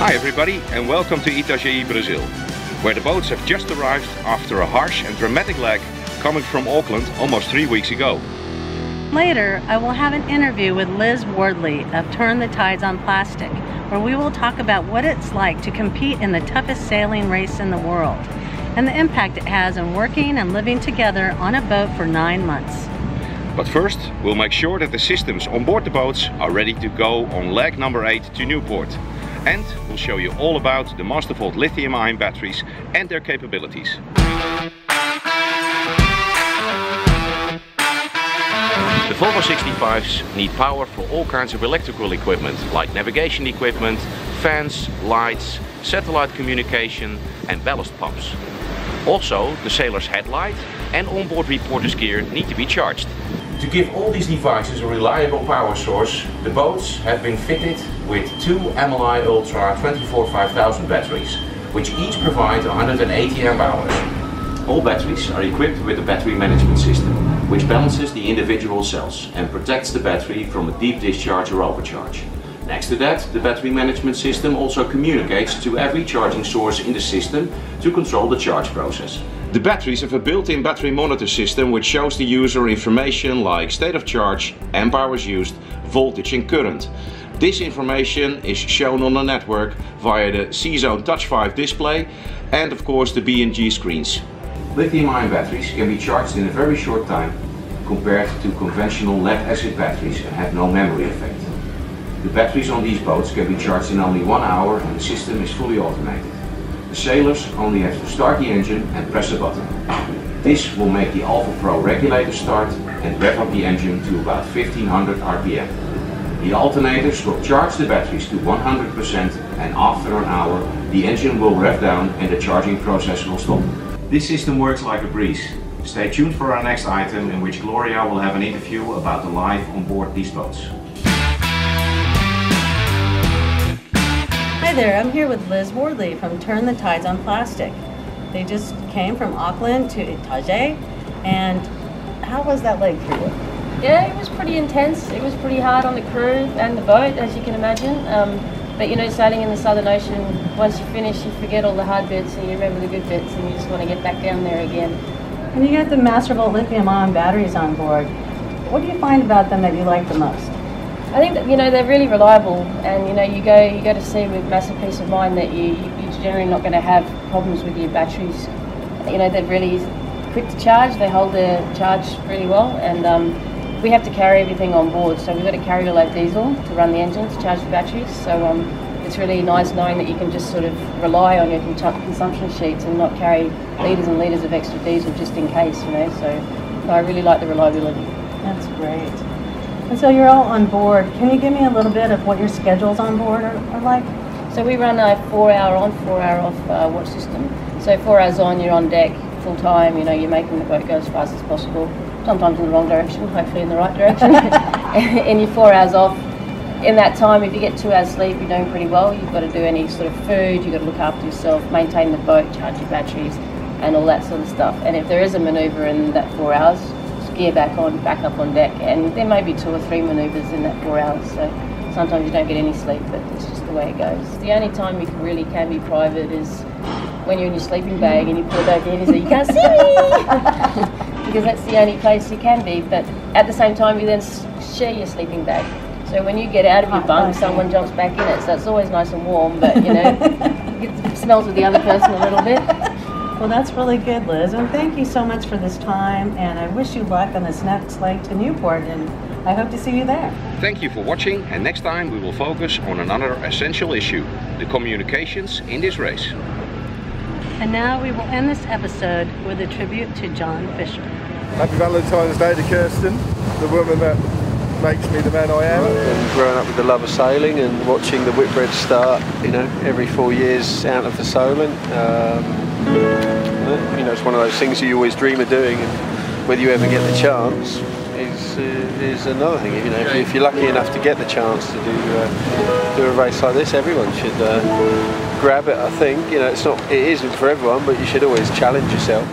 Hi everybody and welcome to ITAJAI Brazil, where the boats have just arrived after a harsh and dramatic leg coming from Auckland almost 3 weeks ago. Later, I will have an interview with Liz Wardley of Turn the Tides on Plastic, where we will talk about what it's like to compete in the toughest sailing race in the world, and the impact it has on working and living together on a boat for 9 months. But first, we'll make sure that the systems on board the boats are ready to go on leg number 8 to Newport. And we'll show you all about the Mastervolt Lithium Ion batteries and their capabilities. The Volvo 65s need power for all kinds of electrical equipment, like navigation equipment, fans, lights, satellite communication and ballast pumps. Also, the sailor's headlight and onboard reporter's gear need to be charged. To give all these devices a reliable power source, the boats have been fitted with 2 MLI Ultra 24-5000 batteries, which each provide 180 amp hours. All batteries are equipped with a battery management system, which balances the individual cells and protects the battery from a deep discharge or overcharge. Next to that, the battery management system also communicates to every charging source in the system to control the charge process. The batteries have a built-in battery monitor system which shows the user information like state of charge, amp hours used, voltage and current. This information is shown on the network via the C-Zone Touch 5 display and of course the B&G screens. Lithium-ion batteries can be charged in a very short time compared to conventional lead-acid batteries and have no memory effect. The batteries on these boats can be charged in only 1 hour and the system is fully automated. The sailors only have to start the engine and press a button. This will make the Alpha Pro regulator start and rev up the engine to about 1500 RPM. The alternators will charge the batteries to 100% and after an hour the engine will rev down and the charging process will stop. This system works like a breeze. Stay tuned for our next item in which Gloria will have an interview about the life on board these boats. Hi there, I'm here with Liz Wardley from Turn the Tides on Plastic. They just came from Auckland to ITAJAI, and how was that leg for you? Yeah, it was pretty intense. It was pretty hard on the crew and the boat, as you can imagine. But you know, sailing in the Southern Ocean, once you finish, you forget all the hard bits and you remember the good bits and you just want to get back down there again. And you got the Mastervolt Lithium Ion batteries on board. What do you find about them that you like the most? I think that, you know, they're really reliable, and you know, you go to sea with massive peace of mind that you're generally not going to have problems with your batteries. You know, they're really quick to charge. They hold their charge really well, and we have to carry everything on board. So we've got to carry all our diesel to run the engine to charge the batteries. So it's really nice knowing that you can just sort of rely on your consumption sheets and not carry litres and litres of extra diesel just in case. You know, so I really like the reliability. That's great. And so you're all on board. Can you give me a little bit of what your schedules on board are like? So we run a 4-hour on, 4-hour off watch system. So 4 hours on, you're on deck full time. You know, you're making the boat go as fast as possible. Sometimes in the wrong direction, hopefully in the right direction. And you're 4 hours off. In that time, if you get 2 hours sleep, you're doing pretty well. You've got to do any sort of food. You've got to look after yourself, maintain the boat, charge your batteries, and all that sort of stuff. And if there is a manoeuvre in that 4 hours, gear back up on deck, and there may be 2 or 3 manoeuvres in that 4 hours, so sometimes you don't get any sleep, but it's just the way it goes. The only time you really can be private is when you're in your sleeping bag and you put it over your head and say, you can't see me! Because that's the only place you can be, but at the same time you then share your sleeping bag. So when you get out of your bunk, someone jumps back in it, so it's always nice and warm, but you know, it smells with the other person a little bit. Well, that's really good, Liz, and thank you so much for this time, and I wish you luck on this next leg to Newport, and I hope to see you there. Thank you for watching, and next time we will focus on another essential issue, the communications in this race. And now we will end this episode with a tribute to John Fisher. Happy Valentine's Day to Kirsten, the woman that makes me the man I am. And growing up with the love of sailing and watching the Whitbread start, you know, every 4 years out of the Solent. You know, it's one of those things you always dream of doing, and whether you ever get the chance is another thing. You know, if you're lucky enough to get the chance to do a race like this, everyone should grab it. I think, you know, it isn't for everyone, but you should always challenge yourself.